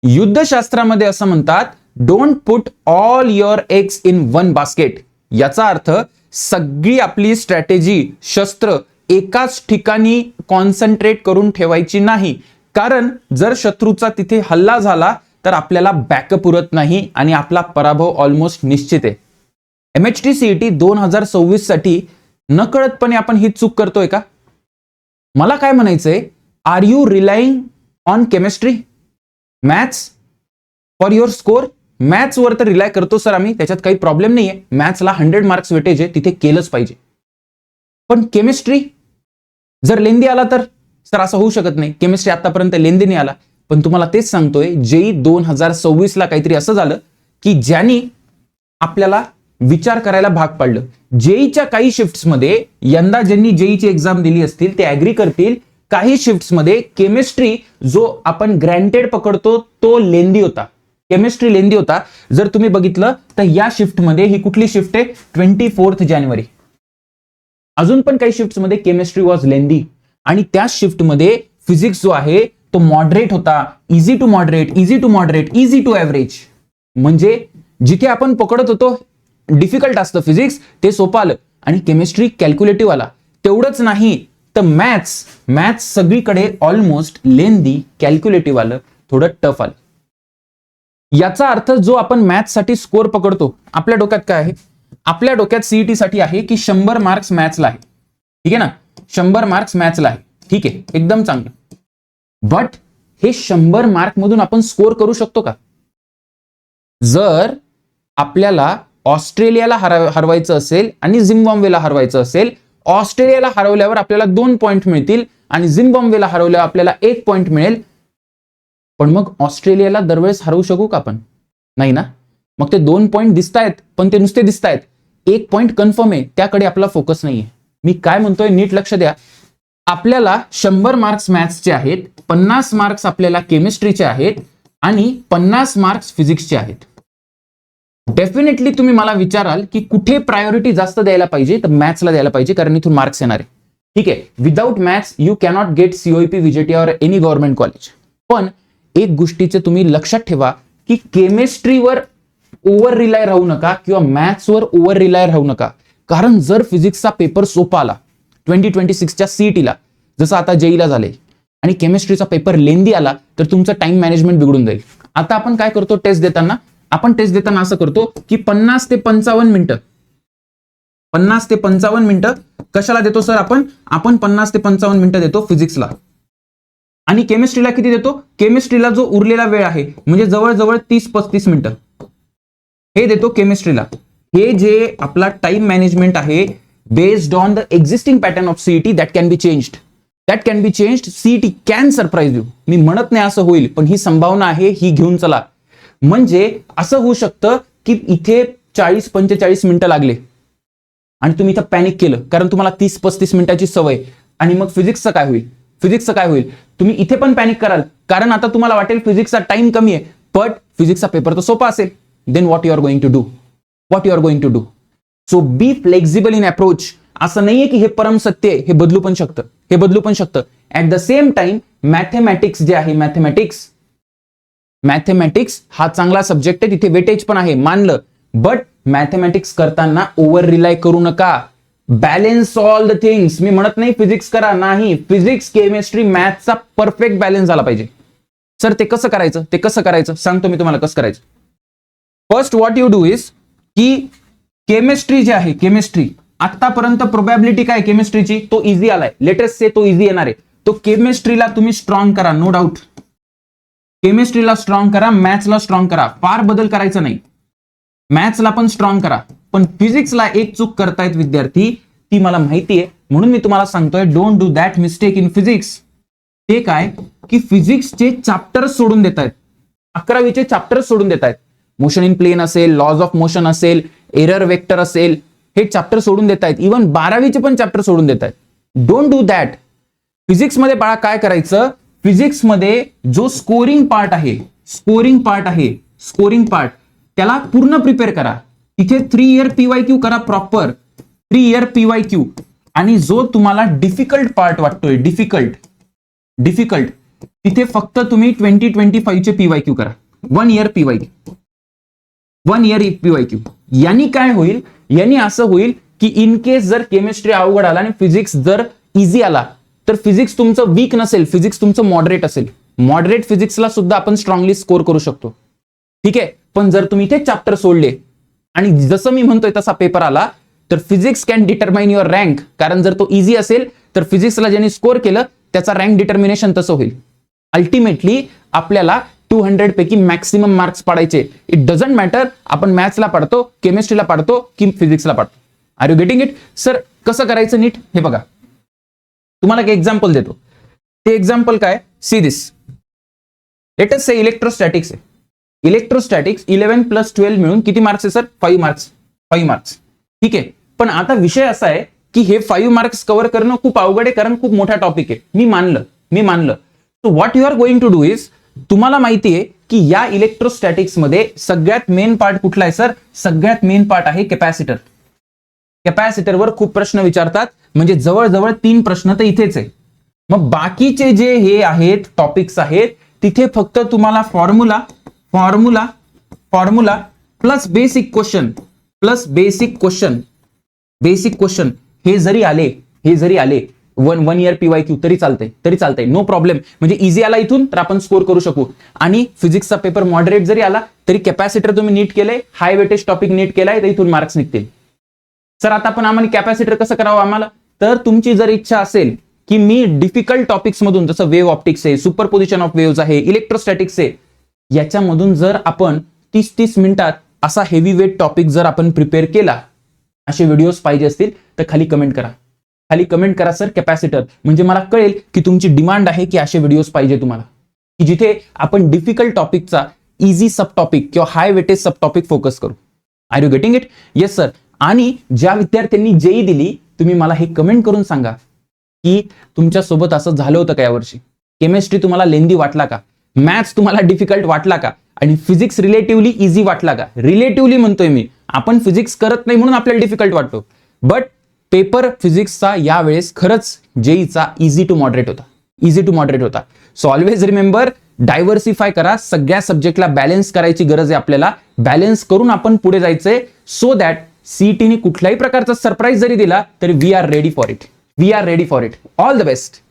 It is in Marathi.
युद्धशास्त्रामध्ये असं म्हणतात, don't put all your eggs in one basket. याचा अर्थ सगळी आपली स्ट्रॅटेजी, शस्त्र एकाच ठिकाणी कॉन्सन्ट्रेट करून ठेवायची नाही, कारण जर शत्रूचा तिथे हल्ला झाला तर आपल्याला बॅकअप उरत नाही आणि आपला पराभव ऑलमोस्ट निश्चित आहे. MHT CET 2026 साठी नकळतपणे आपण ही चूक करतोय का? मला काय म्हणायचंय, are you relying on chemistry, maths for your score? Maths वर तर रिलाय करतो सर आम्ही, त्याच्यात काही प्रॉब्लेम नाहीये, मॅथ्सला 100 मार्क्स वेटेज आहे, तिथे केलंच पाहिजे. पण केमिस्ट्री जर लेंदी आला तर सर असं होऊ शकत नाही, केमिस्ट्री आतापर्यंत लेंदी नाही आला. पण तुम्हाला तेच सांगतोय, JEE 2026 ला काहीतरी असं झालं की ज्यांनी आपल्याला विचार करायला भाग पाडलं. जेईच्या काही शिफ्ट्समध्ये यंदा ज्यांनी जेईची एक्झाम दिली असतील ते ऍग्री करतील, काही शिफ्ट्समध्ये केमिस्ट्री जो आपण ग्रँटेड पकडतो तो लेंदी होता, केमिस्ट्री लेंदी होता. जर तुम्ही बघितलं तर या शिफ्टमध्ये, ही कुठली शिफ्ट आहे, 24 जानेवारी, अजून पण काही शिफ्ट्समध्ये केमिस्ट्री वॉज लेंदी. आणि त्या शिफ्टमध्ये फिजिक्स जो आहे तो मॉडरेट होता, easy to moderate, easy to moderate, easy to average. म्हणजे जिथे आपण पकडत होतो डिफिकल्ट असतं फिजिक्स, ते सोपं आलं. आणि केमिस्ट्री कॅल्क्युलेटिव्ह आला. तेवढंच नाही तर मॅथ्स सगळीकडे ऑलमोस्ट लेंदी, कॅल्क्युलेटिव्ह आलं, थोडं टफ आलं. याचा अर्थ जो आपण मॅथ्स साठी स्कोर पकडतो, आपल्या डोक्यात काय आहे, आपल्या डोक्यात सीईटी साठी आहे की 100 मार्क्स मॅथ्सला आहे, ठीक आहे ना, 100 मार्क्स मॅथ्सला आहे, ठीक आहे, एकदम चांगलं. बट हे 100 मार्क मधून आपण स्कोर करू शकतो का? जर आपल्याला ऑस्ट्रेलियाला हरवायचं असेल आणि झिम्बाब्वेला हरवायचं असेल, ऑस्ट्रेलियाला हरवल्यावर आपल्याला 2 पॉइंट मिळतील आणि झिम्बाब्वेला हरवल्यावर आपल्याला 1 पॉइंट मिळेल. पण मग ऑस्ट्रेलियाला दरवेळेस हरवू शकू का आपण? नाही ना. मग ते 2 पॉइंट दिसतायत, पण ते नुसते दिसतायत, 1 पॉइंट कन्फर्म आहे, त्याकडे आपला फोकस नाहीये. मी काय म्हणतोय नीट लक्ष द्या. आपल्याला 100 मार्क्स मॅथ्सचे आहेत, 50 मार्क्स आपल्याला केमिस्ट्रीचे आहेत आणि 50 मार्क्स फिजिक्सचे आहेत. डेफिनेटली तुम्ही मला विचाराल की कुठे प्रायोरिटी जास्त द्यायला पाहिजे, तर मॅथ्सला द्यायला पाहिजे, कारण इथून मार्क्स येणार आहे. ठीक आहे, without maths you cannot get COEP, VJT और एनी गव्हर्नमेंट कॉलेज. पण एक गोष्टीचे तुम्ही लक्षात ठेवा की केमिस्ट्रीवर ओव्हर रिलाय राहू नका किंवा मॅथ्सवर ओव्हर रिलाय राहू नका. कारण जर फिजिक्सचा पेपर सोपा आला 2026च्या CETला, जसं आता JEEला झाले, आणि केमिस्ट्रीचा पेपर लेंदी आला तर तुमचं टाइम मॅनेजमेंट बिघडून जाईल. आता आपण काय करतो, टेस्ट देताना असं करतो की 50 ते 55 मिनिटं, 50 ते 55 मिनिटं कशाला देतो सर आपण 50 ते 55 मिनिटं देतो फिजिक्सला. आणि केमिस्ट्रीला किती देतो? केमिस्ट्रीला जो उरलेला वेळ आहे म्हणजे जवळजवळ 30-35 मिनिटं हे देतो केमिस्ट्रीला. हे जे आपला टाइम मॅनेजमेंट आहे based on the existing pattern of CET that can be changed. CET can surprise you. मी म्हणत नाही असं होईल, पण ही संभावना आहे, ही घेऊन चला. म्हणजे असं होऊ शकतं की इथे 40-45 मिनिटं लागले आणि तुम्ही इथं पॅनिक केलं कारण तुम्हाला 30-35 मिनिटाची सवय. आणि मग फिजिक्सचं काय होईल? तुम्ही इथे पण पॅनिक कराल कारण आता तुम्हाला वाटेल फिजिक्सचा टाइम कमी आहे, बट फिजिक्सचा पेपर तर सोपा असेल. Then what you are going to do? So be flexible in approach. असं नाहीये की हे परम सत्य आहे, हे बदलू पण शकतं. At the same time mathematics जे आहे, मॅथेमॅटिक्स हा चांगला सब्जेक्ट आहे, तिथे वेटेज पण आहे मानलं. बट मॅथेमॅटिक्स करताना ओव्हर रिलाय करू नका. Balance all the things. मी म्हणत नाही फिजिक्स करा, नाही, फिजिक्स, केमिस्ट्री, मॅथचा परफेक्ट बॅलन्स झाला पाहिजे. सर ते कसं करायचं सांगतो मी तुम्हाला कसं करायचं. First what you do is की केमिस्ट्री जे आहे, केमिस्ट्री आतापर्यंत प्रोबॅबिलिटी काय केमिस्ट्रीची, तो इझी आलाय, लेटेस्ट से तो इझी येणार आहे. तो केमिस्ट्रीला तुम्ही स्ट्रॉंग करा, नो डाऊट. केमिस्ट्रीला स्ट्रॉंग करा, मॅथ्सला स्ट्रॉंग करा, फार बदल करायचा नाही. मॅथ्सला पण स्ट्रॉंग करा. पण फिजिक्सला एक चूक करतायत विद्यार्थी, ती मला माहिती आहे, म्हणून मी तुम्हाला सांगतोय don't do that mistake in physics. ते काय की फिजिक्सचे चॅप्टर्स सोडून देत आहेत, 11वीचे चॅप्टर्स सोडून देत आहेत. मोशन इन प्लेन असेल, लॉज ऑफ मोशन असेल, एरर वेक्टर असेल, हे चॅप्टर सोडून देत आहेत. इव्हन 12वीचे पण चॅप्टर सोडून देत आहेत. Don't do that. फिजिक्समध्ये बाळा काय करायचं, फिजिक्समध्ये जो स्कोरिंग पार्ट आहे, स्कोरिंग पार्ट त्याला पूर्ण प्रिपेअर करा. इथे 3 इयर PYQ करा, प्रॉपर 3 इयर PYQ. आणि जो तुम्हाला डिफिकल्ट पार्ट वाटतोय, डिफिकल्ट तिथे फक्त तुम्ही 2025 चे PYQ करा. 1 इयर PYQ, 1 इयर PYQ. यांनी काय होईल, यांनी असं होईल की इन केस जर केमिस्ट्री अवघड आला आणि फिजिक्स जर इझी आला तर फिजिक्स तुमचं वीक नसेल, फिजिक्स तुमचं मॉडरेट असेल. मॉडरेट फिजिक्सला सुद्धा आपण स्ट्रॉंगली स्कोर करू शकतो. ठीक आहे. पण जर तुम्ही इथे चॅप्टर सोडले आणि जसं मी म्हणतोय तसा पेपर आला तर physics can determine your rank. कारण जर तो इझी असेल तर फिजिक्सला ज्यांनी स्कोर केलं त्याचा रँक डिटर्मिनेशन तसं होईल. अल्टिमेटली आपल्याला 200 पैकी मॅक्सिमम मार्क्स पाडायचे. इट डझंट मॅटर आपण मॅथ्सला पाडतो, केमिस्ट्रीला पाडतो की फिजिक्सला पाडतो. Are you getting it? Sir कसं करायचं नीट हे बघा. तुम्हाला एक एक्झाम्पल देतो. ते एक्झाम्पल काय, see this. Let us say electrostatics आहे. इलेक्ट्रोस्टॅटिक्स 11 + 12 मिळून किती मार्क्स आहे सर? 5 मार्क्स. 5 मार्क्स. ठीक आहे. पण आता विषय असा आहे की हे 5 मार्क्स कव्हर करणं खूप अवघड आहे, कारण खूप मोठा टॉपिक आहे. मी मानलं. So what you are going to do is, तुम्हाला माहिती आहे की या इलेक्ट्रोस्टॅटिक्स मध्ये सगळ्यात मेन पार्ट कुठला आहे सर? सगळ्यात मेन पार्ट आहे कॅपॅसिटर. कॅपॅसिटरवर खूप प्रश्न विचारतात, म्हणजे जवळजवळ 3 प्रश्न तर इथेच आहे. मग बाकीचे जे हे आहेत टॉपिक्स आहेत तिथे फक्त तुम्हाला फॉर्म्युला प्लस बेसिक क्वेश्चन हे जरी आले 1 इयर PYQ तरी चालतंय. No problem. म्हणजे इझी आला इथून तर आपण स्कोर करू शकू. आणि फिजिक्सचा पेपर मॉडरेट जरी आला तरी कॅपॅसिटर तुम्ही नीट केलंय, हाय वेटेज टॉपिक नीट केलाय तर इथून मार्क्स निघतील. सर आता पण आम्हाला कॅपॅसिटर कसं करावं आम्हाला? तर तुमची जर इच्छा असेल की मी डिफिकल्ट टॉपिक्स मधून, जसं वेव्ह ऑप्टिक्स आहे, सुपरपोजिशन ऑफ वेव्हज आहे, इलेक्ट्रोस्टॅटिक्स आहे, याच्यामधून जर आपण 30-30 मिनिटात असा हेवी वेट टॉपिक जर आपण प्रिपेअर केला, असे व्हिडिओज पाहिजे असतील तर खाली कमेंट करा सर कॅपॅसिटर. म्हणजे मला कळेल की तुमची डिमांड आहे की असे व्हिडिओज पाहिजे तुम्हाला, की जिथे आपण डिफिकल्ट टॉपिकचा इझी सब टॉपिक किंवा high weightage sub topic focus करू. Are you getting it? Yes sir. आणि ज्या विद्यार्थ्यांनी जेई दिली, तुम्ही मला हे कमेंट करून सांगा की तुमच्या सोबत असं झालं होतं का यावर्षी? केमिस्ट्री तुम्हाला लेंदी वाटला का? मॅथ्स तुम्हाला डिफिकल्ट वाटला का? आणि फिजिक्स रिलेटिव्हली इझी वाटला का? रिलेटिव्हली म्हणतोय मी, आपण फिजिक्स करत नाही म्हणून आपल्याला डिफिकल्ट वाटतो. बट पेपर फिजिक्सचा यावेळेस खरंच जेईचा इझी टू मॉडरेट होता. सो ऑलवेज रिमेंबर, डायव्हर्सिफाय करा. सगळ्या सब्जेक्टला बॅलन्स करायची गरज आहे आपल्याला. बॅलन्स करून आपण पुढे जायचंय, सो दॅट सीईटीने कुठल्याही प्रकारचा सरप्राईज जरी दिला तरी we are ready for it. All the best.